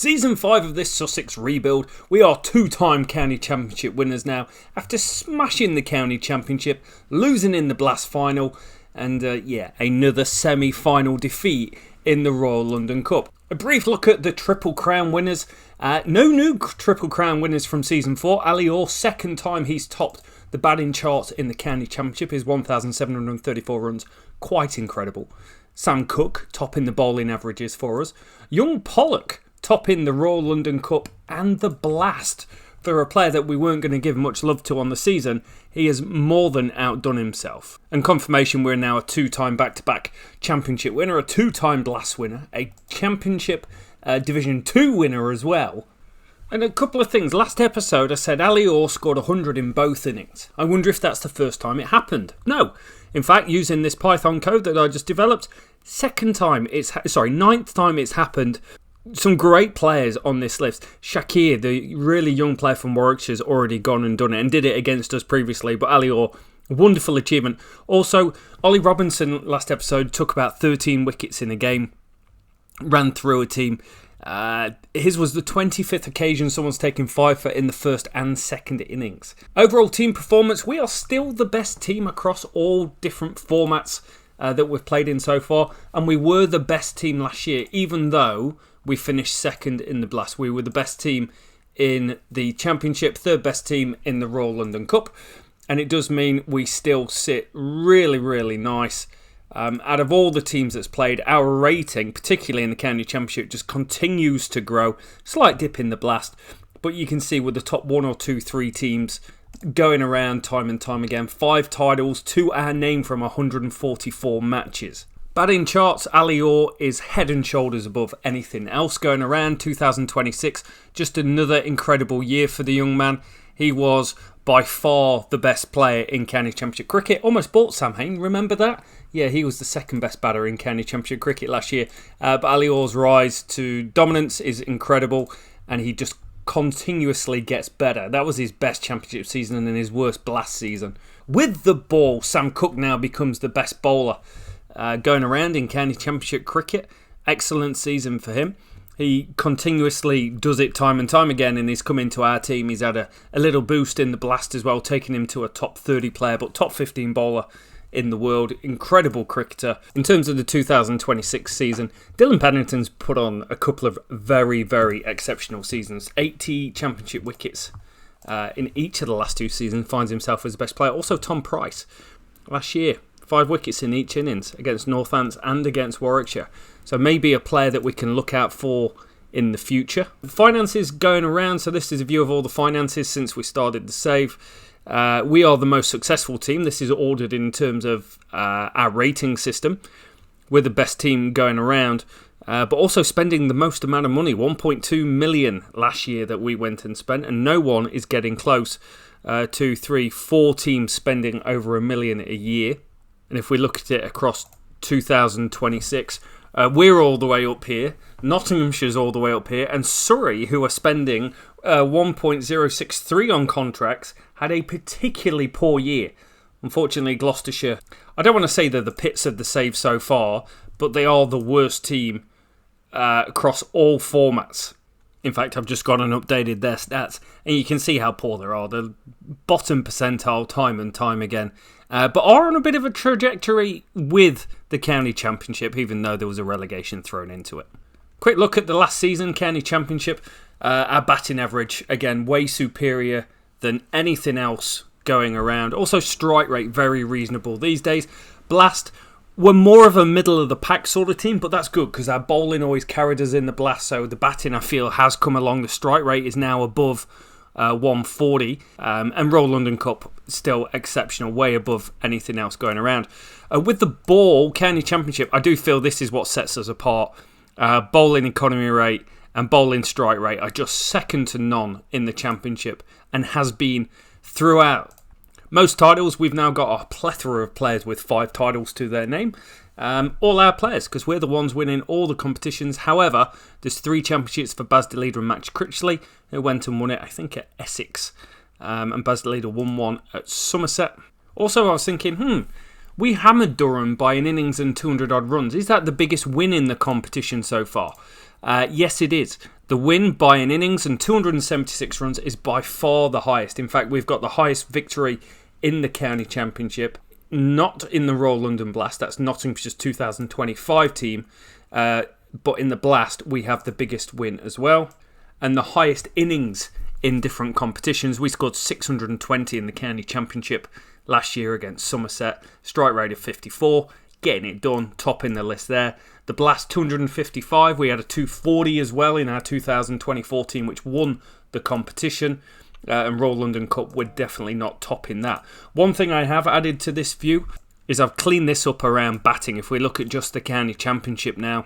Season 5 of this Sussex rebuild, we are two-time county championship winners now, after smashing the county championship, losing in the Blast final, and another semi-final defeat in the Royal London Cup. A brief look at the Triple Crown winners. No new Triple Crown winners from Season 4. Ali Orr, second time he's topped the batting charts in the county championship, his 1,734 runs, quite incredible. Sam Cook topping the bowling averages for us. Young Pollock topping the Royal London Cup and the Blast. For a player that we weren't going to give much love to on the season, he has more than outdone himself. And confirmation we're now a two-time back-to-back championship winner, a two-time Blast winner, a championship Division 2 winner as well. And a couple of things. Last episode I said Ali Orr scored 100 in both innings. I wonder if that's the first time it happened. No. In fact, using this Python code that I just developed, ninth time it's happened. Some great players on this list. Shakir, the really young player from Warwickshire, has already gone and done it and did it against us previously, but Ali Orr, wonderful achievement. Also, Ollie Robinson last episode took about 13 wickets in a game, ran through a team. His was the 25th occasion someone's taken 5 for in the first and second innings. Overall team performance, we are still the best team across all different formats that we've played in so far, and we were the best team last year, even though we finished second in the Blast. We were the best team in the Championship, third best team in the Royal London Cup, and it does mean we still sit really, really nice. Out of all the teams that's played, our rating, particularly in the County Championship, just continues to grow. Slight dip in the Blast, but you can see with the top 1 or 2, 3 teams going around time and time again. 5 titles to our name from 144 matches. Batting charts, Ali Orr is head and shoulders above anything else going around. 2026, just another incredible year for the young man. He was by far the best player in County Championship cricket. Almost bought Sam Hain, remember that? Yeah, he was the second best batter in County Championship cricket last year. But Ali Orr's rise to dominance is incredible, and he just continuously gets better. That was his best championship season and his worst Blast season. With the ball, Sam Cook now becomes the best bowler going around in County Championship cricket. Excellent season for him. He continuously does it time and time again, and he's come into our team. He's had a little boost in the Blast as well, taking him to a top 30 player, but top 15 bowler in the world. Incredible cricketer. In terms of the 2026 season, Dylan Pennington's put on a couple of very, very exceptional seasons. 80 championship wickets in each of the last 2 seasons, finds himself as the best player. Also Tom Price, last year, 5 wickets in each innings against Northants and against Warwickshire. So maybe a player that we can look out for in the future. Finances going around, so this is a view of all the finances since we started the save. We are the most successful team. This is ordered in terms of our rating system. We're the best team going around, but also spending the most amount of money, 1.2 million last year that we went and spent, and no one is getting close. 2, 3, 4 teams spending over $1 million a year. And if we look at it across 2026, we're all the way up here. Nottinghamshire's all the way up here. And Surrey, who are spending 1.063 on contracts, had a particularly poor year. Unfortunately, Gloucestershire, I don't want to say they're the pits of the save so far, but they are the worst team across all formats. In fact, I've just gone and updated their stats, and you can see how poor they are. They're bottom percentile time and time again, but are on a bit of a trajectory with the County Championship, even though there was a relegation thrown into it. Quick look at the last season, County Championship. Our batting average, again, way superior than anything else going around. Also, strike rate, very reasonable these days. Blast, we're more of a middle-of-the-pack sort of team, but that's good because our bowling always carried us in the Blast, so the batting, I feel, has come along. The strike rate is now above 140, and Royal London Cup, still exceptional, way above anything else going around. With the ball, County Championship, I do feel this is what sets us apart. Bowling economy rate and bowling strike rate are just second to none in the Championship and has been throughout. Most titles, we've now got a plethora of players with 5 titles to their name. All our players, because we're the ones winning all the competitions. However, there's 3 championships for Baz DeLeader and Max Critchley, who went and won it, I think, at Essex. And Baz DeLeader won one at Somerset. Also, I was thinking, we hammered Durham by an innings and 200 odd runs. Is that the biggest win in the competition so far? Yes, it is. The win by an innings and 276 runs is by far the highest. In fact, we've got the highest victory in the County Championship, not in the Royal London Blast. That's Nottinghamshire's 2025 team. But in the Blast, we have the biggest win as well. And the highest innings in different competitions. We scored 620 in the County Championship last year against Somerset. Strike rate of 54. Getting it done. Topping the list there. The Blast 255. We had a 240 as well in our 2024 team, which won the competition. And Royal London Cup, we're definitely not topping that. One thing I have added to this view is I've cleaned this up around batting. If we look at just the County Championship now,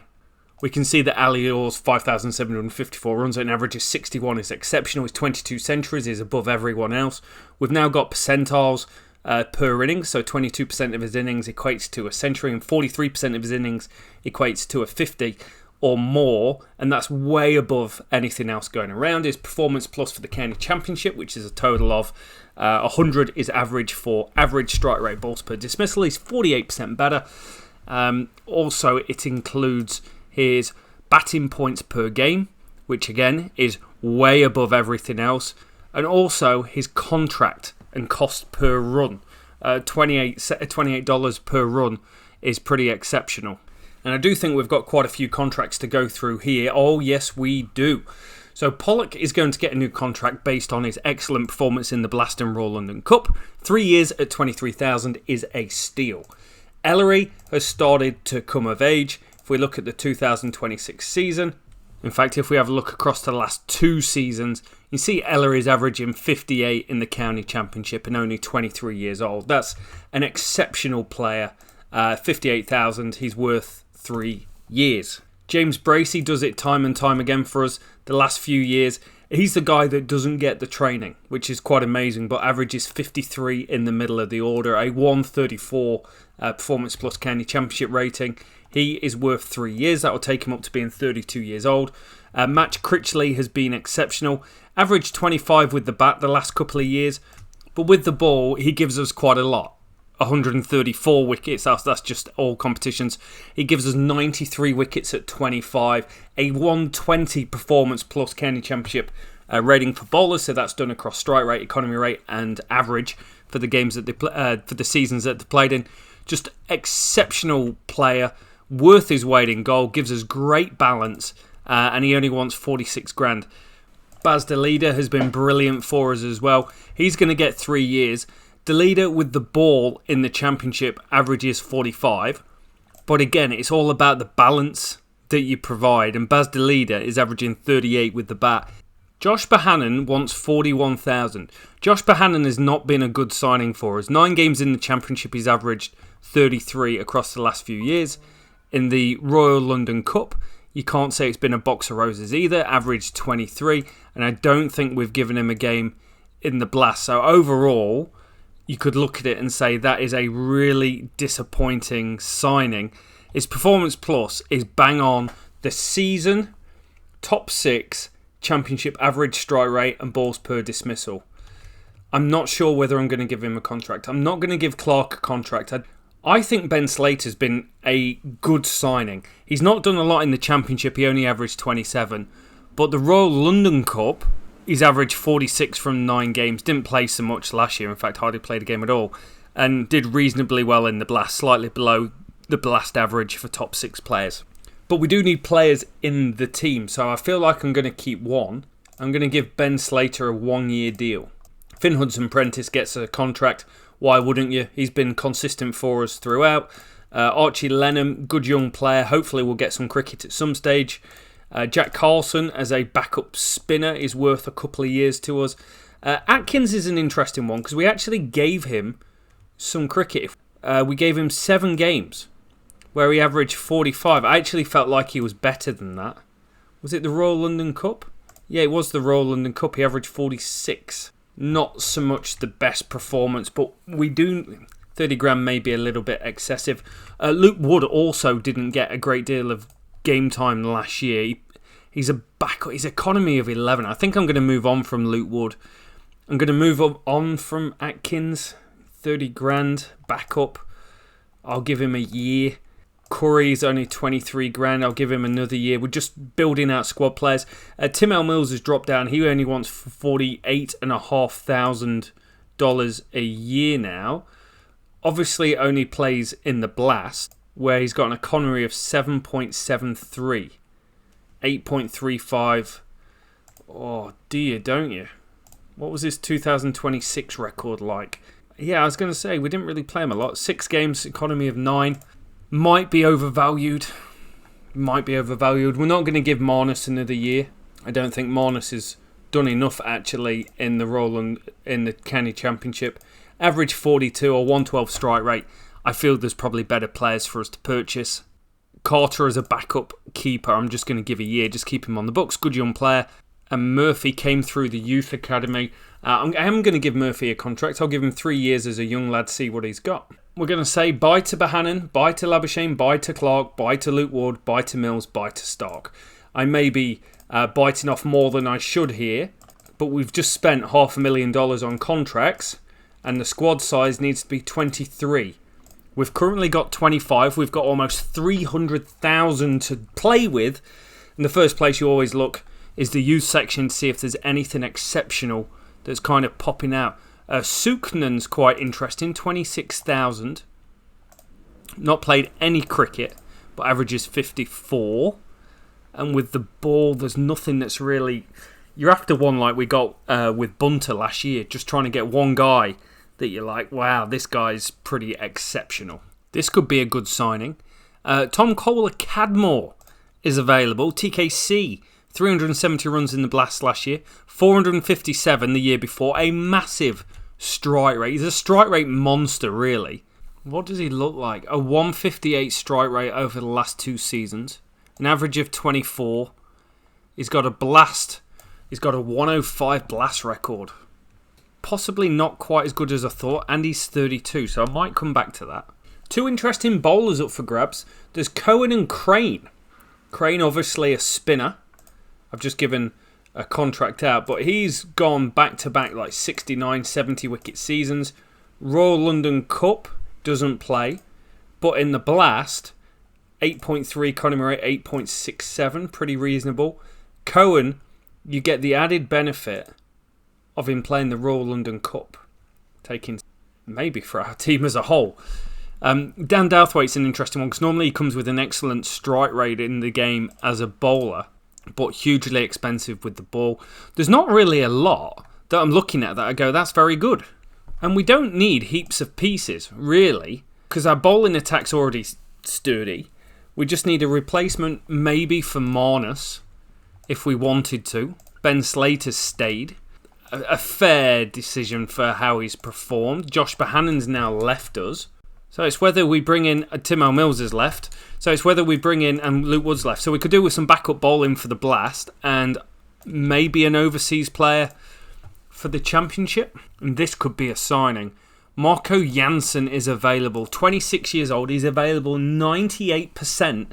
we can see that Ali Orr's 5,754 runs at an average of 61 is exceptional. His 22 centuries is above everyone else. We've now got percentiles per innings, so 22% of his innings equates to a century and 43% of his innings equates to a 50 or more, and that's way above anything else going around. His performance plus for the County Championship, which is a total of 100, is average for average strike rate balls per dismissal. He's 48% better. Also, it includes his batting points per game, which again is way above everything else, and also his contract and cost per run, $28 per run, is pretty exceptional. And I do think we've got quite a few contracts to go through here. Oh yes, we do. So Pollock is going to get a new contract based on his excellent performance in the Blast and Royal London Cup. 3 years at 23,000 is a steal. Ellery has started to come of age. If we look at the 2026 season, in fact, if we have a look across the last 2 seasons, you see Ellery is averaging 58 in the County Championship and only 23 years old. That's an exceptional player. 58,000, he's worth 3 years. James Bracey does it time and time again for us the last few years. He's the guy that doesn't get the training, which is quite amazing, but averages 53 in the middle of the order, a 134 Performance Plus County Championship rating. He is worth 3 years. That will take him up to being 32 years old. Match Critchley has been exceptional. Averaged 25 with the bat the last couple of years, but with the ball, he gives us quite a lot. 134 wickets, that's just all competitions. He gives us 93 wickets at 25, a 120 Performance Plus County Championship rating for bowlers, so that's done across strike rate, economy rate and average for the games that they for the seasons that they played in. Just exceptional player, worth his weight in gold, gives us great balance, and he only wants 46 grand. Baz de Leader has been brilliant for us as well. He's going to get 3 years. De Leader with the ball in the Championship averages 45. But again, it's all about the balance that you provide. And Baz de Leader is averaging 38 with the bat. Josh Bohannon wants 41,000. Josh Bohannon has not been a good signing for us. 9 games in the Championship, he's averaged 33 across the last few years. In the Royal London Cup, you can't say it's been a box of roses either. Averaged 23. And I don't think we've given him a game in the Blast. So overall, you could look at it and say that is a really disappointing signing. His Performance Plus is bang on the season, top 6, Championship average strike rate and balls per dismissal. I'm not sure whether I'm going to give him a contract. I'm not going to give Clark a contract. I think Ben Slater's been a good signing. He's not done a lot in the Championship. He only averaged 27. But the Royal London Cup, he's averaged 46 from 9 games. Didn't play so much last year. In fact, hardly played a game at all. And did reasonably well in the Blast. Slightly below the Blast average for top 6 players. But we do need players in the team. So I feel like I'm going to keep one. I'm going to give Ben Slater a 1-year deal. Finn Hudson-Prentice gets a contract. Why wouldn't you? He's been consistent for us throughout. Archie Lenham, good young player. Hopefully we'll get some cricket at some stage. Jack Carlson as a backup spinner is worth a couple of years to us. Atkins is an interesting one because we actually gave him some cricket. We gave him 7 games where he averaged 45. I actually felt like he was better than that. Was it the Royal London Cup? Yeah, it was the Royal London Cup. He averaged 46. Not so much the best performance, but we do... 30 grand may be a little bit excessive. Luke Wood also didn't get a great deal of game time last year. He's a backup. His economy of 11. I think I'm going to move on from Luke Wood. I'm going to move on from Atkins. 30 grand backup. I'll give him a year. Curry is only 23 grand. I'll give him another year. We're just building out squad players. Tim L. Mills has dropped down. He only wants $48,500 a year now. Obviously, only plays in the Blast, where he's got an economy of 7.73, 8.35. Oh, do you, don't you? What was his 2026 record like? Yeah, I was going to say, we didn't really play him a lot. 6 games, economy of 9. Might be overvalued. We're not going to give Marnus another year. I don't think Marnus has done enough, actually, in the role in the County Championship. Average 42 or 112 strike rate. I feel there's probably better players for us to purchase. Carter as a backup keeper, I'm just going to give a year. Just keep him on the books. Good young player. And Murphy came through the youth academy. I am going to give Murphy a contract. I'll give him 3 years as a young lad, see what he's got. We're going to say bye to Bohannon, bye to Labuschagne, bye to Clark, bye to Luke Ward, bye to Mills, bye to Stark. I may be biting off more than I should here, but we've just spent $500,000 on contracts, and the squad size needs to be 23. We've currently got 25. We've got almost 300,000 to play with. In the first place, you always look is the youth section to see if there's anything exceptional that's kind of popping out. Suknen's quite interesting, 26,000. Not played any cricket, but averages 54. And with the ball, there's nothing that's really... You're after one like we got with Bunter last year, just trying to get one guy that you're like, wow, this guy's pretty exceptional. This could be a good signing. Tom Kohler-Cadmore is available. TKC, 370 runs in the Blast last year, 457 the year before. A massive strike rate. He's a strike rate monster, really. What does he look like? A 158 strike rate over the last 2 seasons. An average of 24. He's got a Blast. He's got a 105 Blast record. Possibly not quite as good as I thought. And he's 32, so I might come back to that. 2 interesting bowlers up for grabs. There's Cohen and Crane. Crane, obviously a spinner. I've just given a contract out, but he's gone back-to-back like 69, 70 wicket seasons. Royal London Cup, doesn't play. But in the Blast, 8.3 economy rate, 8.67, pretty reasonable. Cohen, you get the added benefit of him playing the Royal London Cup. Taking maybe for our team as a whole. Dan Douthwaite's an interesting one because normally he comes with an excellent strike rate in the game as a bowler, but hugely expensive with the ball. There's not really a lot that I'm looking at that I go, that's very good. And we don't need heaps of pieces, really, because our bowling attack's already sturdy. We just need a replacement maybe for Marnus, if we wanted to. Ben Slater's stayed. A fair decision for how he's performed. Josh Bohannon's now left us. So it's whether we bring in... Tim L. Mills has left. So it's whether we bring in... And Luke Wood's left. So we could do with some backup bowling for the Blast. And maybe an overseas player for the Championship. And this could be a signing. Marco Jansen is available. 26 years old. He's available 98%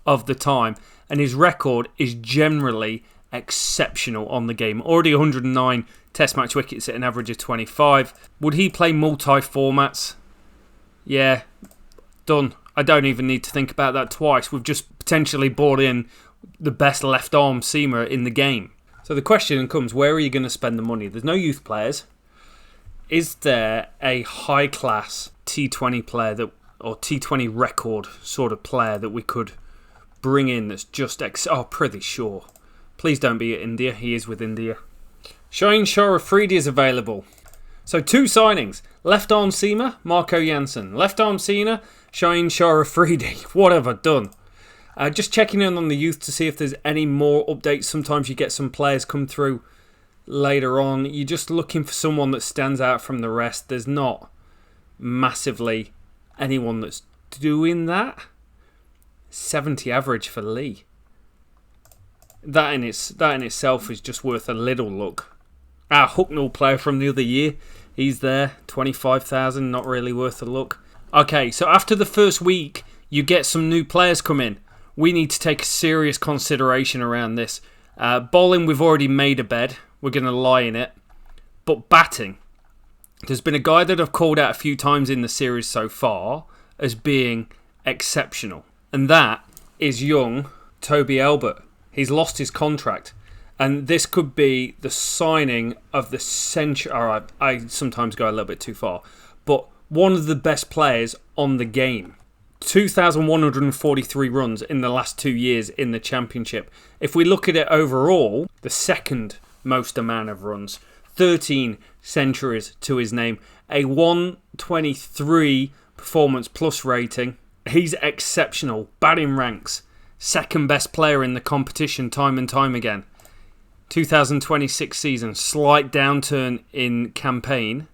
of the time. And his record is generally exceptional on the game. Already 109 Test match wickets at an average of 25. Would he play multi-formats? Yeah, done. I don't even need to think about that twice. We've just potentially brought in the best left-arm seamer in the game. So the question comes, where are you going to spend the money? There's no youth players. Is there a high-class T20 player that, or T20 record sort of player that we could bring in that's just... pretty sure. Please don't be at India. He is with India. Shaheen Shah Afridi is available. So 2 signings. Left arm seamer, Marco Jansen. Left arm seamer, Shaheen Shah Afridi. What have I done? Just checking in on the youth to see if there's any more updates. Sometimes you get some players come through later on. You're just looking for someone that stands out from the rest. There's not massively anyone that's doing that. 70 average for Lee. That in itself is just worth a little look. Our Hucknall player from the other year, he's there, 25,000, not really worth a look. Okay, so after the first week, you get some new players come in. We need to take serious consideration around this. Bowling, we've already made a bed. We're going to lie in it. But batting, there's been a guy that I've called out a few times in the series so far as being exceptional. And that is young Toby Albert. He's lost his contract. And this could be the signing of the century. Alright, I sometimes go a little bit too far. But one of the best players on the game. 2,143 runs in the last 2 years in the Championship. If we look at it overall, the second most amount of runs. 13 centuries to his name. A 123 performance plus rating. He's exceptional. Batting ranks. Second best player in the competition time and time again. 2026 season. Slight downturn in campaign.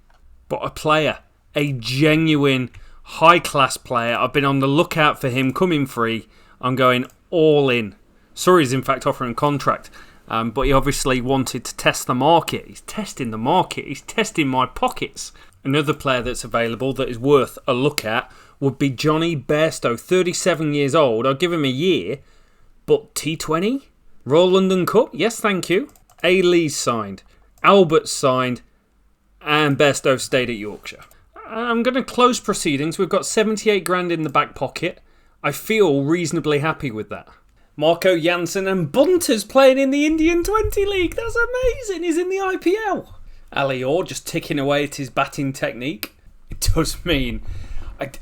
But a player. A genuine high-class player. I've been on the lookout for him coming free. I'm going all in. Surrey's in fact offering a contract. But he obviously wanted to test the market. He's testing the market. He's testing my pockets. Another player that's available that is worth a look at would be Johnny Bairstow, 37 years old. I'll give him a year. But T20? Royal London Cup? Yes, thank you. A-Lee's signed. Albert's signed. And Bairstow stayed at Yorkshire. I'm going to close proceedings. We've got 78 grand in the back pocket. I feel reasonably happy with that. Marco Jansen and Bunter's playing in the Indian 20 League. That's amazing. He's in the IPL. Ali Orr just ticking away at his batting technique. It does mean...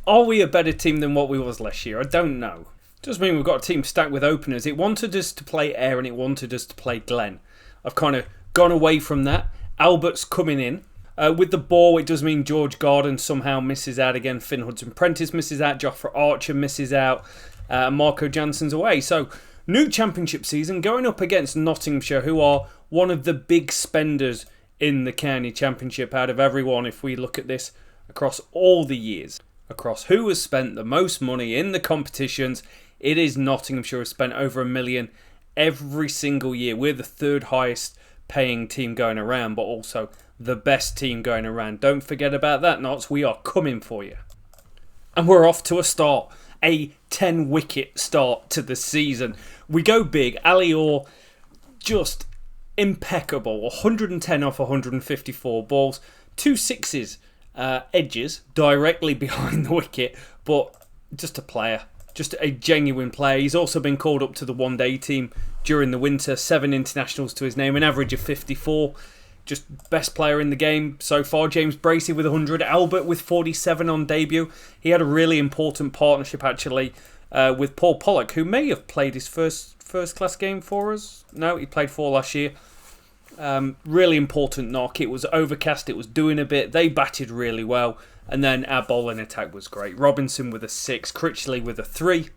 Are we a better team than what we was last year? I don't know. It does mean we've got a team stacked with openers. It wanted us to play Ayr and it wanted us to play Glenn. I've kind of gone away from that. Albert's coming in. With the ball, it does mean George Garden somehow misses out again. Finn Hudson-Prentice misses out. Jofra Archer misses out. Marco Jansen's away. So, new Championship season going up against Nottinghamshire, who are one of the big spenders in the County Championship out of everyone, if we look at this across all the years. Across who has spent the most money in the competitions, it is Nottinghamshire, has spent over £1 million every single year. We're the third highest paying team going around, but also the best team going around. Don't forget about that, Notts. We are coming for you. And we're off to a start. A 10-wicket start to the season. We go big. Ali Orr, just impeccable. 110 off 154 balls. 2 sixes, edges, directly behind the wicket. But just a player. Just a genuine player. He's also been called up to the one-day team during the winter. 7 internationals to his name. An average of 54. Just best player in the game so far. James Bracey with 100. Albert with 47 on debut. He had a really important partnership actually with Paul Pollock, who may have played his first class game for us. No, he played 4 last year. Really important knock. It was overcast. It was doing a bit. They batted really well. And then our bowling attack was great. Robinson with a 6. Critchley with a 3.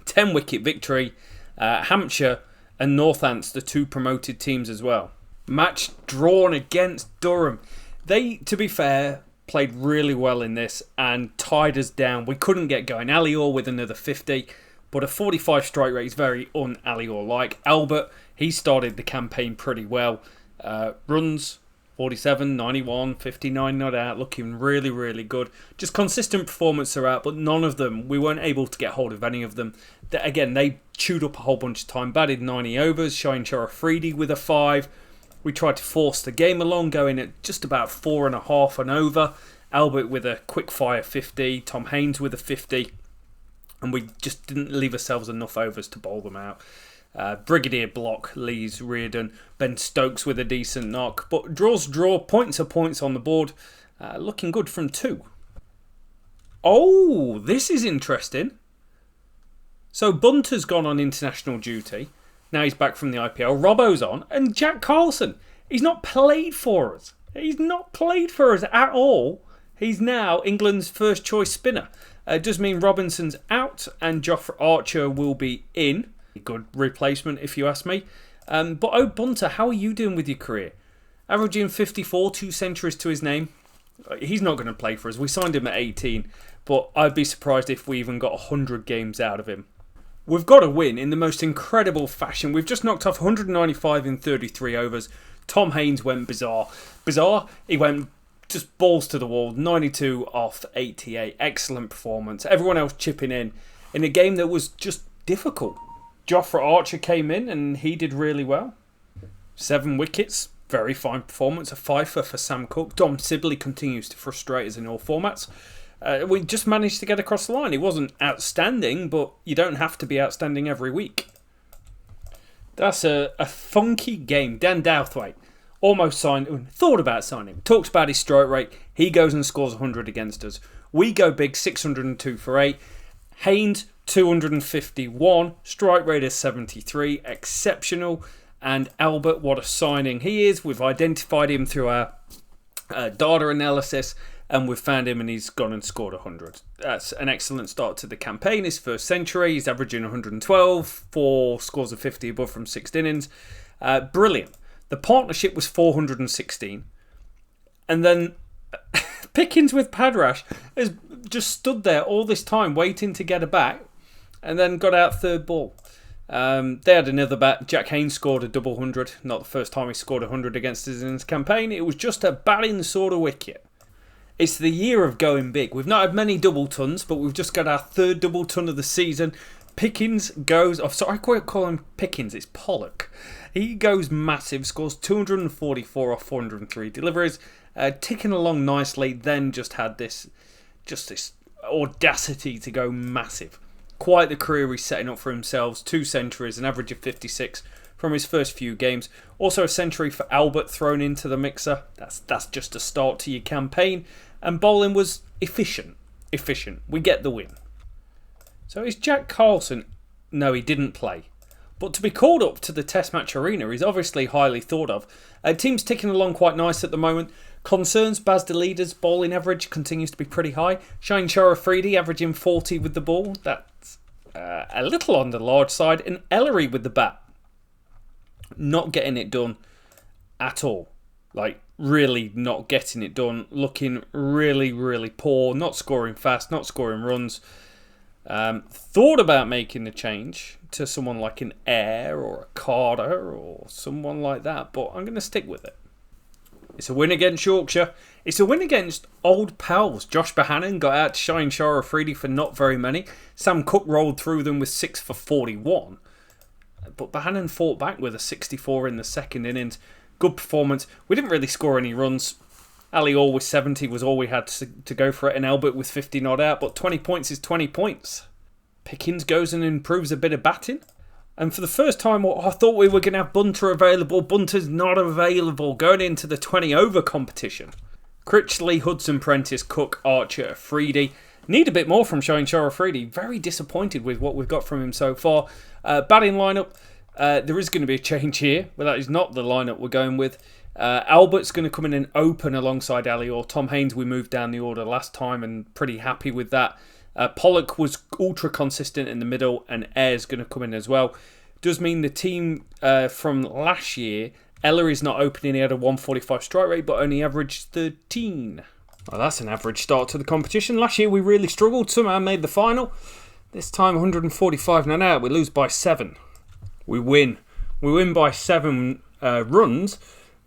10 wicket victory. Hampshire and Northants, the 2 promoted teams as well. Match drawn against Durham. They, to be fair, played really well in this and tied us down. We couldn't get going. Ali Orr with another 50, but a 45 strike rate is very un-Ali Orr-like. Albert, he started the campaign pretty well. Runs, 47, 91, 59 not out, looking really, really good. Just consistent performance throughout, but none of them, we weren't able to get hold of any of them. Again, they chewed up a whole bunch of time, batted 90 overs. Shaheen Shah Afridi with a 5. We tried to force the game along, going at just about 4.5 and over. Albert with a quick fire 50. Tom Haynes with a 50. And we just didn't leave ourselves enough overs to bowl them out. Brigadier block, Lees, Reardon. Ben Stokes with a decent knock. But draw, points are points on the board. Looking good from 2. Oh, this is interesting. So Bunter's gone on international duty. Now he's back from the IPL. Robbo's on. And Jack Carlson. He's not played for us. He's not played for us at all. He's now England's first choice spinner. It does mean Robinson's out and Jofra Archer will be in. A good replacement if you ask me. But Bunter, how are you doing with your career? Averaging 54, 2 centuries to his name. He's not going to play for us. We signed him at 18. But I'd be surprised if we even got 100 games out of him. We've got to win in the most incredible fashion. We've just knocked off 195 in 33 overs. Tom Haynes went bizarre. He went just balls to the wall. 92 off 88. Excellent performance. Everyone else chipping in a game that was just difficult. Jofra Archer came in and he did really well. 7 wickets. Very fine performance. A fifer for Sam Cook. Dom Sibley continues to frustrate us in all formats. We just managed to get across the line. It wasn't outstanding, but you don't have to be outstanding every week. That's a funky game. Dan Douthwaite almost signed, thought about signing, talked about his strike rate. He goes and scores 100 against us. We go big, 602 for 8. Haynes, 251. Strike rate is 73. Exceptional. And Albert, what a signing he is. We've identified him through our data analysis, and we've found him, and he's gone and scored 100. That's an excellent start to the campaign. His first century, he's averaging 112, 4 scores of 50 above from 6 innings. Brilliant. The partnership was 416. And then Pickens with Padrash has just stood there all this time waiting to get a back, and then got out third ball. They had another bat. Jack Haynes scored a double 100. Not the first time he scored 100 against us in his campaign. It was just a batting sort of wicket. It's the year of going big. We've not had many double tons, but we've just got our third double ton of the season. Pickens goes... I call him Pickens. It's Pollock. He goes massive. Scores 244 off 403 deliveries. Ticking along nicely. Then just had this audacity to go massive. Quite the career he's setting up for himself. 2 centuries, an average of 56 from his first few games. Also a century for Albert thrown into the mixer. That's just a start to your campaign. And bowling was efficient. We get the win. So is Jack Carlson? No, he didn't play. But to be called up to the Test match arena is obviously highly thought of. Team's ticking along quite nice at the moment. Concerns, Baz de Leader's bowling average continues to be pretty high. Shaheen Shah Afridi averaging 40 with the ball. That's a little on the large side. And Ellery with the bat. Not getting it done at all. Really not getting it done. Looking really, really poor. Not scoring fast. Not scoring runs. Thought about making the change to someone like an Ayre or a Carter or someone like that. But I'm going to stick with it. It's a win against Yorkshire. It's a win against old pals. Josh Bohannon got out to Shaheen Shah Afridi for not very many. Sam Cook rolled through them with 6 for 41. But Bohannon fought back with a 64 in the second innings. Good performance. We didn't really score any runs. Ali Orr with 70 was all we had to go for it. And Albert with 50 not out. But 20 points is 20 points. Pickens goes and improves a bit of batting. And for the first time, I thought we were going to have Bunter available. Bunter's not available going into the 20 over competition. Critchley, Hudson, Prentice, Cook, Archer, Afridi. Need a bit more from Shaheen Shah Afridi. Very disappointed with what we've got from him so far. Batting lineup, there is going to be a change here, but that is not the lineup we're going with. Albert's going to come in and open alongside Ali Orr. Tom Haynes, we moved down the order last time and pretty happy with that. Pollock was ultra consistent in the middle, and Ayre's going to come in as well. Does mean the team from last year, Ellery's not opening. He had a 145 strike rate, but only averaged 13. Well, that's an average start to the competition. Last year we really struggled. Somehow made the final. This time 145 not out. We lose by 7. We win. We win by 7 runs.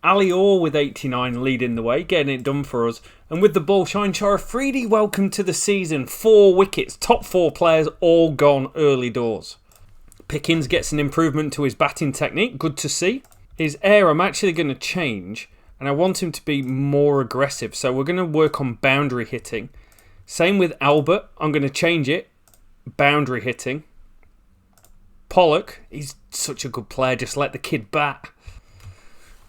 Ali Orr with 89 leading the way, getting it done for us. And with the ball, Shaheen Shah Afridi, welcome to the season. 4 wickets, top 4 players, all gone early doors. Pickens gets an improvement to his batting technique, good to see. His air, I'm actually going to change, and I want him to be more aggressive. So we're going to work on boundary hitting. Same with Albert, I'm going to change it. Boundary hitting. Pollock, he's such a good player, just let the kid bat.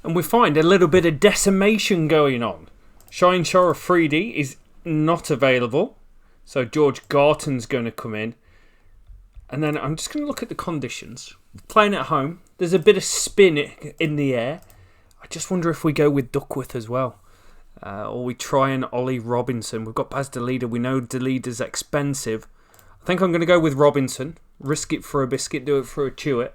And we find a little bit of decimation going on. Shaheen Shah Afridi is not available. So George Garton's going to come in. And then I'm just going to look at the conditions. Playing at home, there's a bit of spin in the air. I just wonder if we go with Duckworth as well. Or we try and Ollie Robinson. We've got Baz de Leader. We know de Leader's expensive. I think I'm going to go with Robinson. Risk it for a biscuit, do it for a chewit.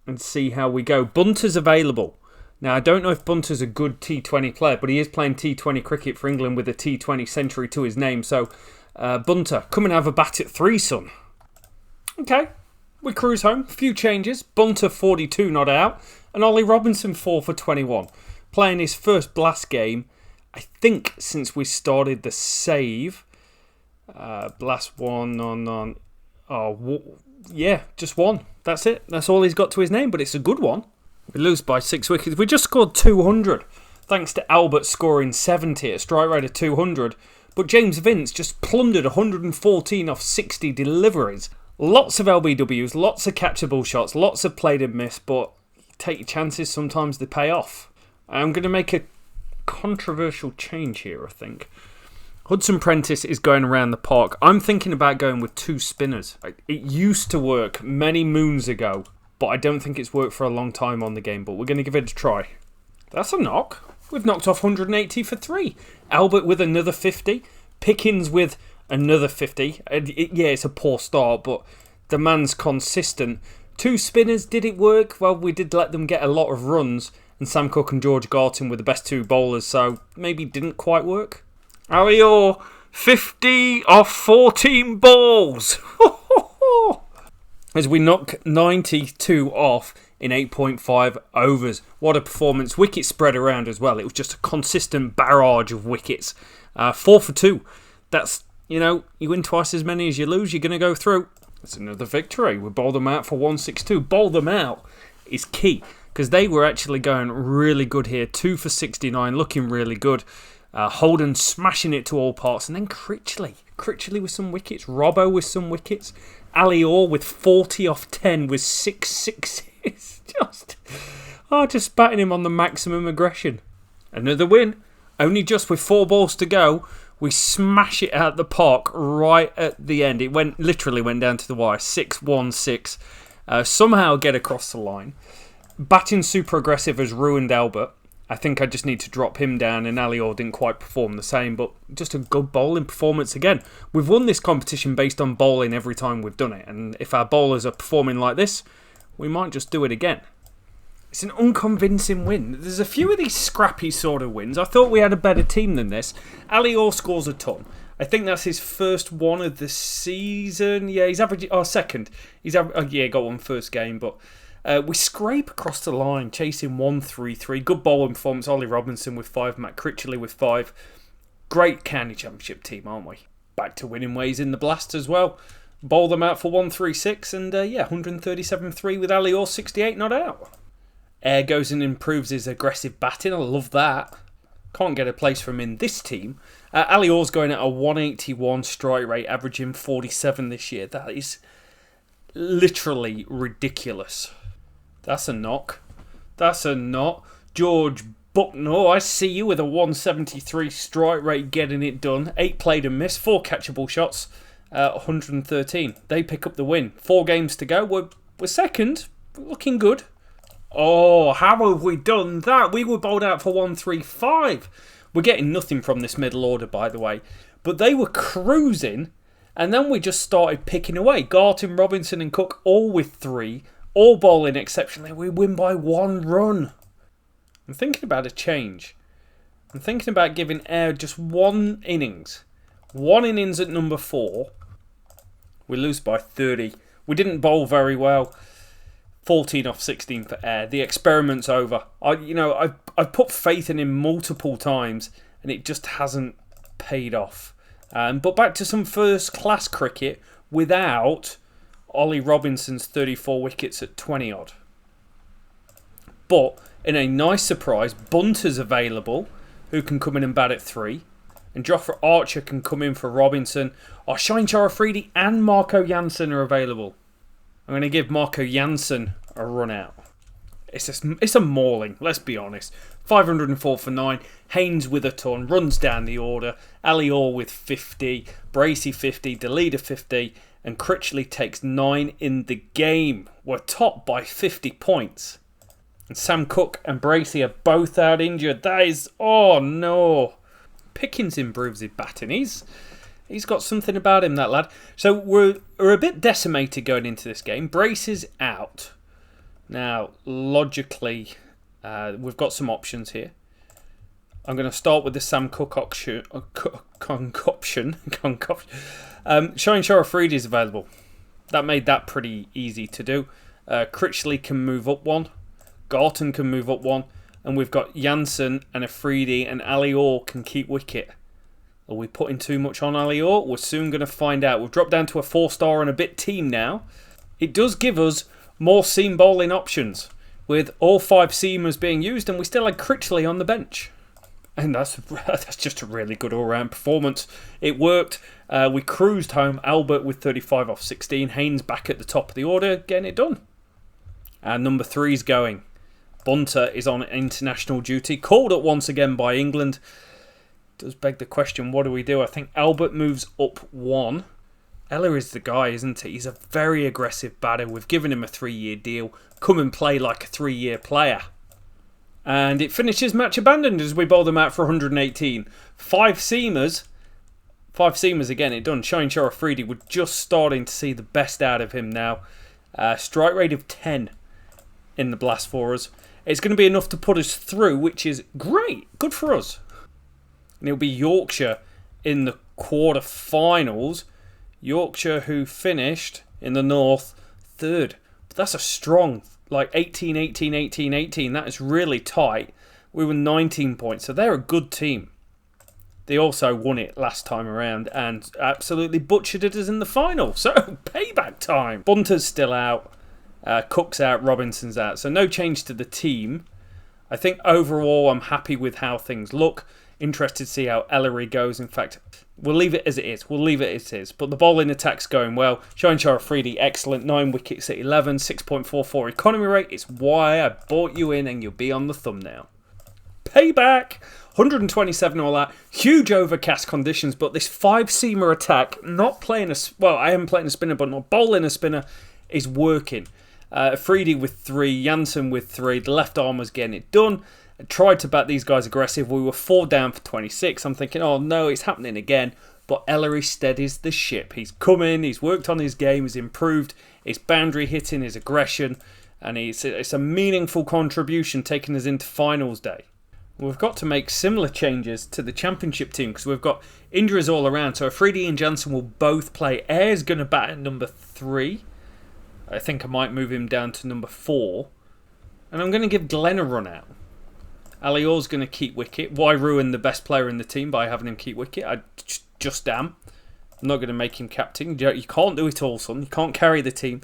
And see how we go. Bunter's available. Now, I don't know if Bunter's a good T20 player, but he is playing T20 cricket for England with a T20 century to his name. So, Bunter, come and have a bat at 3, son. Okay, we cruise home. A few changes. Bunter, 42, not out. And Ollie Robinson, 4 for 21. Playing his first blast game, I think, since we started the save. Blast 1 on... yeah, just 1. That's it. That's all he's got to his name, but it's a good one. We lose by 6 wickets. We just scored 200. Thanks to Albert scoring 70 at a strike rate of 200. but James Vince just plundered 114 off 60 deliveries. Lots of LBWs, lots of catchable shots, lots of played and missed, but take your chances, sometimes they pay off. I'm going to make a controversial change here, I think. Hudson Prentice is going around the park. I'm thinking about going with 2 spinners. It used to work many moons ago, but I don't think it's worked for a long time on the game, but we're going to give it a try. That's a knock. We've knocked off 180 for 3. Albert with another 50. Pickens with another 50. It's a poor start, but the man's consistent. 2 spinners, did it work? Well, we did let them get a lot of runs, and Sam Cook and George Garton were the best 2 bowlers, so maybe didn't quite work. Ali Orr, 50 off 14 balls. As we knock 92 off in 8.5 overs. What a performance. Wickets spread around as well. It was just a consistent barrage of wickets. 4 for 2. That's, you win twice as many as you lose, you're going to go through. That's another victory. We bowled them out for 162. Bowl them out is key, because they were actually going really good here. 2 for 69, looking really good. Holden smashing it to all parts. And then Critchley with some wickets. Robbo with some wickets. Ali Orr with 40 off 10 with 6 sixes. Just batting him on the maximum aggression. Another win. Only just with 4 balls to go. We smash it out the park right at the end. It literally went down to the wire. 6-1-6. Somehow get across the line. Batting super aggressive has ruined Albert. I think I just need to drop him down, and Ali Orr didn't quite perform the same, but just a good bowling performance again. We've won this competition based on bowling every time we've done it, and if our bowlers are performing like this, we might just do it again. It's an unconvincing win. There's a few of these scrappy sort of wins. I thought we had a better team than this. Ali Orr scores a ton. I think that's his first one of the season. Yeah, he's averaging... second. Got one first game, but... we scrape across the line, chasing 1-3-3. Good bowling performance. Ollie Robinson with 5, Matt Critchley with 5. Great county championship team, aren't we? Back to winning ways in the blast as well. Bowl them out for 136 and 137-3 with Ali Orr 68 not out. Air goes and improves his aggressive batting. I love that. Can't get a place from in this team. Ali Orr's going at a 181 strike rate, averaging 47 this year. That is literally ridiculous. That's a knock. George Bucknor, I see you with a 173 strike rate getting it done. 8 played and missed, 4 catchable shots, 113. They pick up the win. 4 games to go. We're second. Looking good. Oh, how have we done that? We were bowled out for 135. We're getting nothing from this middle order, by the way. But they were cruising, and then we just started picking away. Garton, Robinson and Cook all with 3. All bowling exceptionally. We win by 1 run. I'm thinking about a change. I'm thinking about giving Air just 1 innings. 1 innings at number 4. We lose by 30. We didn't bowl very well. 14 off 16 for Air. The experiment's over. I've put faith in him multiple times, and it just hasn't paid off. But back to some first-class cricket without Ollie Robinson's 34 wickets at 20 odd. But in a nice surprise, Bunter's available, who can come in and bat at 3. And Jofra Archer can come in for Robinson. Shaheen Shah Afridi and Marco Jansen are available. I'm going to give Marco Jansen a run out. It's a mauling, let's be honest. 504 for 9. Haynes with a ton, runs down the order. Ali Orr with 50. Bracey 50. DeLeader 50. And Critchley takes 9 in the game. We're top by 50 points. And Sam Cook and Bracey are both out injured. That is... oh no. Pickens improves his batting. He's got something about him, that lad. So we're a bit decimated going into this game. Brace is out. Now, logically, we've got some options here. I'm going to start with the Sam Cook concoction. Shaheen Shah Afridi is available. That made that pretty easy to do. Critchley can move up 1. Garton can move up 1. And we've got Jansen and Afridi, and Ali Orr can keep wicket. Are we putting too much on Ali Orr? We're soon going to find out. We've dropped down to a 4-star and a bit team now. It does give us more seam bowling options, with all 5 seamers being used, and we still had Critchley on the bench. And that's just a really good all-round performance. It worked. We cruised home. Albert with 35 off 16. Haynes back at the top of the order, getting it done. And number 3's going. Bunter is on international duty. Called up once again by England. Does beg the question, what do we do? I think Albert moves up 1. Ella is the guy, isn't he? He's a very aggressive batter. We've given him a 3-year deal. Come and play like a 3-year player. And it finishes match abandoned as we bowl them out for 118. 5 seamers. 5 seamers again, it done. Shaheen Shah Afridi, we're just starting to see the best out of him now. Strike rate of 10 in the blast for us. It's going to be enough to put us through, which is great. Good for us. And it'll be Yorkshire in the quarter-finals. Yorkshire, who finished in the North 3rd. But that's a strong, like 18, 18, 18, 18. That is really tight. We were 19 points, so they're a good team. They also won it last time around and absolutely butchered it as in the final. So, payback time. Bunter's still out. Cook's out. Robinson's out. So, no change to the team. I think overall I'm happy with how things look. Interested to see how Ellery goes. In fact, we'll leave it as it is. But the bowling attack's going well. Shaheen Shah Afridi, excellent. 9 wickets at 11. 6.44 economy rate. It's why I brought you in and you'll be on the thumbnail. Payback! 127 all that. Huge overcast conditions, but this 5-seamer attack, not playing I am playing a spinner, but not bowling a spinner, is working. Afridi with 3, Jansen with 3. The left arm was getting it done. I tried to bat these guys aggressive. We were 4 down for 26. I'm thinking, oh no, it's happening again. But Ellery steadies the ship. He's come in, he's worked on his game, he's improved his boundary hitting, his aggression, and it's a meaningful contribution taking us into finals day. We've got to make similar changes to the championship team because we've got injuries all around. So Afridi and Jansen will both play. Ayer's going to bat at number 3. I think I might move him down to number 4. And I'm going to give Glenn a run out. Alior's going to keep wicket. Why ruin the best player in the team by having him keep wicket? I just am. I'm not going to make him captain. You can't do it all, son. You can't carry the team.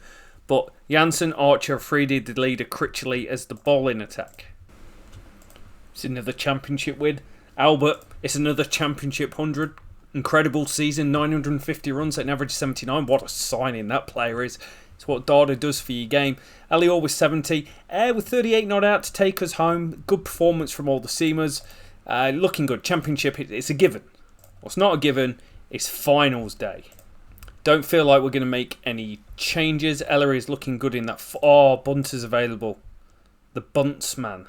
But Jansen, Archer, Afridi, the leader, Critchley as the bowling attack. It's another championship win. Albert, it's another championship 100. Incredible season, 950 runs at an average of 79. What a signing that player is. It's what Dada does for your game. Alior with 70. Ayr with 38 not out to take us home. Good performance from all the seamers. Looking good. Championship, it's a given. What's not a given is finals day. Don't feel like we're going to make any changes. Ellery is looking good in that. Bunter's available. The Buntsman.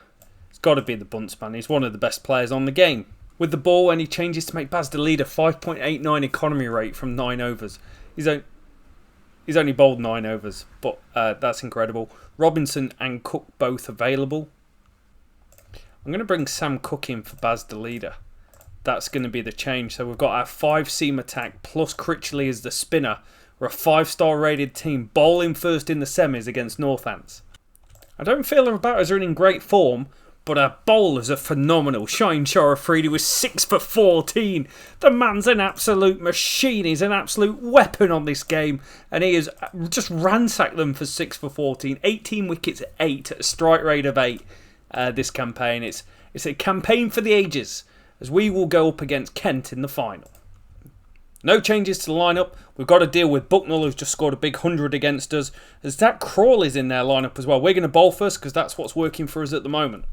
Got to be the Buntsman. He's one of the best players on the game. With the ball, any changes to make Baz the leader. 5.89 economy rate from 9 overs. He's only bowled 9 overs, but that's incredible. Robinson and Cook both available. I'm going to bring Sam Cook in for Baz the leader. That's going to be the change. So we've got our 5-seam attack plus Critchley as the spinner. We're a 5-star rated team bowling first in the semis against Northants. I don't feel our batters are in great form, but our bowlers are phenomenal. Shaheen Shah Afridi was 6 for 14. The man's an absolute machine. He's an absolute weapon on this game. And he has just ransacked them for 6 for 14. 18 wickets at 8 at a strike rate of 8 this campaign. It's a campaign for the ages as we will go up against Kent in the final. No changes to the lineup. We've got to deal with Bucknell, who's just scored a big 100 against us. As Zach Crawley's in their lineup as well. We're going to bowl first because that's what's working for us at the moment.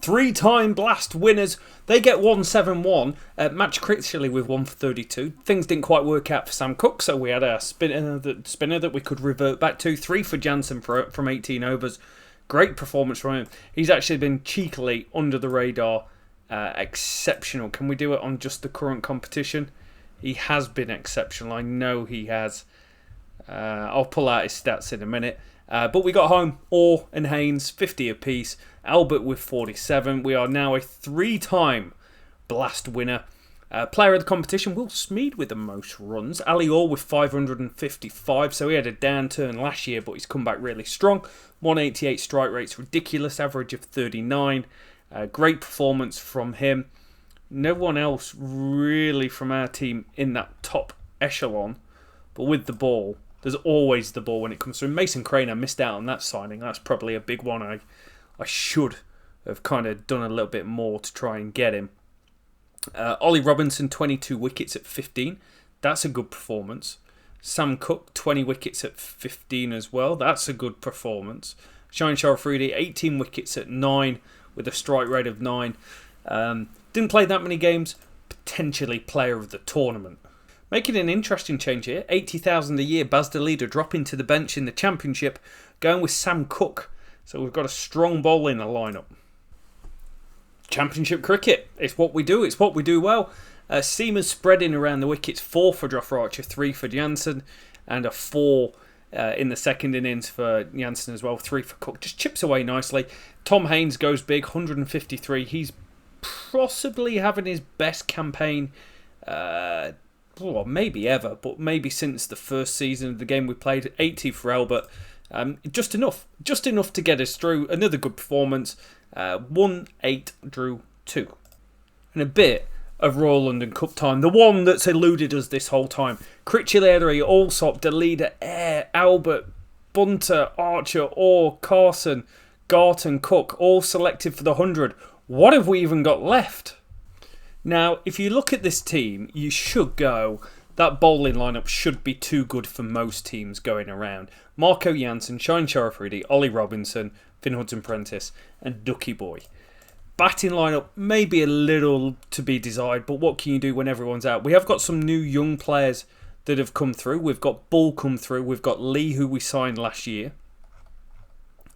3-time blast winners. They get 171. Match Critchley with 1 for 32. Things didn't quite work out for Sam Cook, so we had a spinner that we could revert back to. 3 for Jansen from 18 overs. Great performance from him. He's actually been cheekily under the radar. Exceptional. Can we do it on just the current competition? He has been exceptional. I know he has. I'll pull out his stats in a minute. But we got home. Orr and Haynes, 50 apiece. Albert with 47. We are now a 3-time blast winner. Player of the competition, Will Smead with the most runs. Alior with 555. So he had a downturn last year, but he's come back really strong. 188 strike rate's ridiculous. Average of 39. Great performance from him. No one else really from our team in that top echelon. But with the ball, there's always the ball when it comes through. Mason Crane, I missed out on that signing. That's probably a big one I should have kind of done a little bit more to try and get him. Ollie Robinson, 22 wickets at 15. That's a good performance. Sam Cook, 20 wickets at 15 as well. That's a good performance. Shaheen Shah Afridi, 18 wickets at 9 with a strike rate of 9. Didn't play that many games. Potentially player of the tournament. Making an interesting change here. 80,000 a year. Baz the leader dropping to the bench in the championship. Going with Sam Cook. So we've got a strong bowler in the lineup. Championship cricket. It's what we do. It's what we do well. Seamers spreading around the wickets. 4 for Jofra Archer, 3 for Jansen, and a 4 in the second innings for Jansen as well. 3 for Cook. Just chips away nicely. Tom Haynes goes big, 153. He's possibly having his best campaign, maybe ever, but maybe since the first season of the game we played. 80 for Albert. Just enough to get us through. Another good performance. 1-8 drew 2. And a bit of Royal London Cup time. The one that's eluded us this whole time. Critchley, Allsop, De Leader, Eyre, Albert, Bunter, Archer, Orr, Carson, Garton, Cook, all selected for the 100. What have we even got left? Now, if you look at this team, you should go, that bowling lineup should be too good for most teams going around. Marco Jansen, Shaheen Shah Afridi, Ollie Robinson, Finn Hudson-Prentice, and Ducky Boy. Batting lineup may be a little to be desired, but what can you do when everyone's out? We have got some new young players that have come through. We've got Bull come through. We've got Lee, who we signed last year.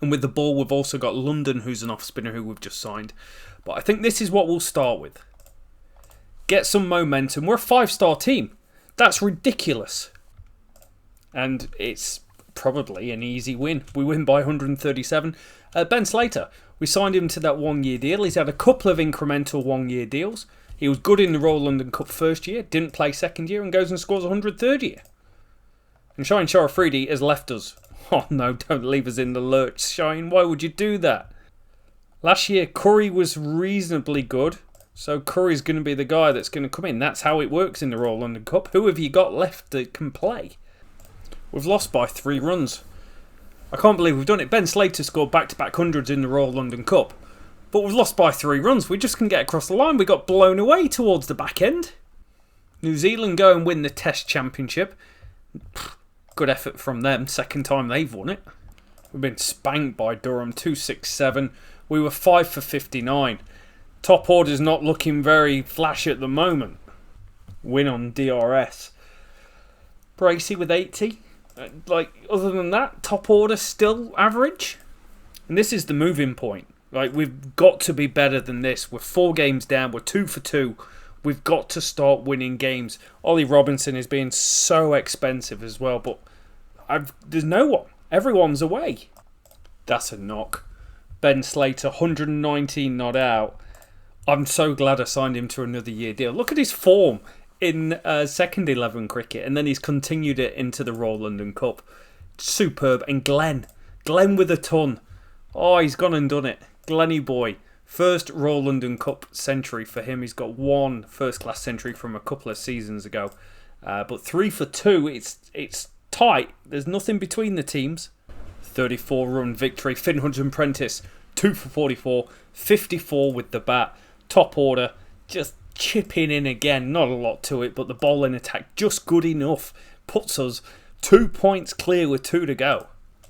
And with the Bull, we've also got London, who's an off-spinner who we've just signed. But I think this is what we'll start with. Get some momentum. We're a 5-star team. That's ridiculous. And it's probably an easy win. We win by 137. Ben Slater, we signed him to that 1-year deal. He's had a couple of incremental 1-year deals. He was good in the Royal London Cup first year, didn't play second year, and goes and scores 100 third year. And Shaheen Shah Afridi has left us. Oh no, don't leave us in the lurch, Shaheen. Why would you do that? Last year, Curry was reasonably good. So Curry's going to be the guy that's going to come in. That's how it works in the Royal London Cup. Who have you got left that can play? We've lost by 3 runs. I can't believe we've done it. Ben Slater scored back-to-back hundreds in the Royal London Cup. But we've lost by 3 runs. We just couldn't get across the line. We got blown away towards the back end. New Zealand go and win the Test Championship. Good effort from them. Second time they've won it. We've been spanked by Durham. 267. We were 5 for 59. Top order's not looking very flash at the moment. Win on DRS. Bracey with 80. Other than that, top order still average. And this is the moving point. We've got to be better than this. We're 4 games down. We're 2 for 2. We've got to start winning games. Ollie Robinson is being so expensive as well. But there's no one. Everyone's away. That's a knock. Ben Slater, 119 not out. I'm so glad I signed him to another year deal. Look at his form in second 11 cricket, and then he's continued it into the Royal London Cup. Superb. And Glenn with a ton. Oh, he's gone and done it. Glenny boy. First Royal London Cup century for him. He's got 1 first-class century from a couple of seasons ago. But 3 for 2, it's tight. There's nothing between the teams. 34-run victory. Finn Hudson-Prentice, 2 for 44. 54 with the bat. Top order, just chipping in again. Not a lot to it, but the bowling attack just good enough. Puts us 2 points clear with 2 to go.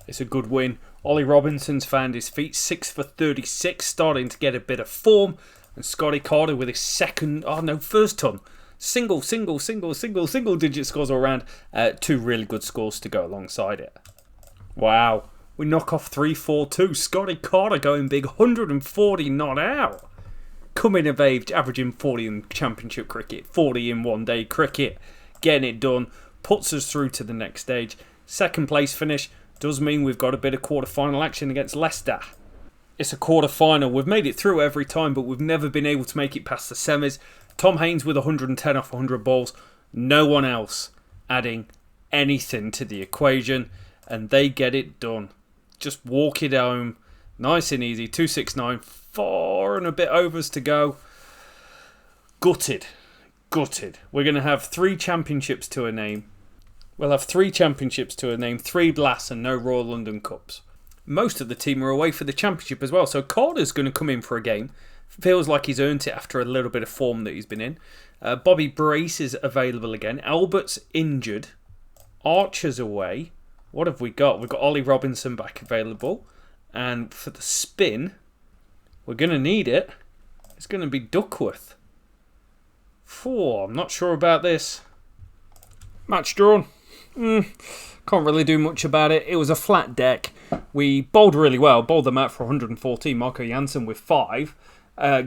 It's a good win. Ollie Robinson's found his feet, 6 for 36, starting to get a bit of form. And Scotty Carter with his first ton. Single digit scores all around. 2 really good scores to go alongside it. Wow. We knock off 3-4-2. Scotty Carter going big, 140 not out. Coming of age, averaging 40 in championship cricket, 40 in one-day cricket. Getting it done, puts us through to the next stage. Second place finish does mean we've got a bit of quarter-final action against Leicester. It's a quarter-final. We've made it through every time, but we've never been able to make it past the semis. Tom Haynes with 110 off 100 balls. No one else adding anything to the equation, and they get it done. Just walk it home. Nice and easy. 269. 4 and a bit overs to go. Gutted. We're going to have 3 championships to a name. We'll have 3 championships to a name, 3 blasts and no Royal London Cups. Most of the team are away for the championship as well, so Calder's going to come in for a game. Feels like he's earned it after a little bit of form that he's been in. Bobby Brace is available again. Albert's injured. Archer's away. What have we got? We've got Ollie Robinson back available. And for the spin, we're going to need it. It's going to be Duckworth. I'm not sure about this. Match drawn. Can't really do much about it. It was a flat deck. We bowled really well. Bowled them out for 114. Marco Jansen with 5.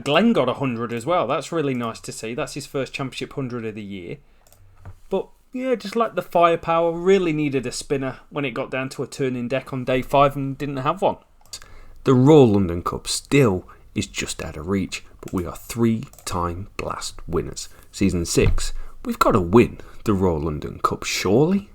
Glenn got 100 as well. That's really nice to see. That's his first championship 100 of the year. But yeah, just like the firepower, really needed a spinner when it got down to a turning deck on day 5 and didn't have one. The Royal London Cup still is just out of reach, but we are 3-time Blast winners. Season 6, we've got to win the Royal London Cup, surely?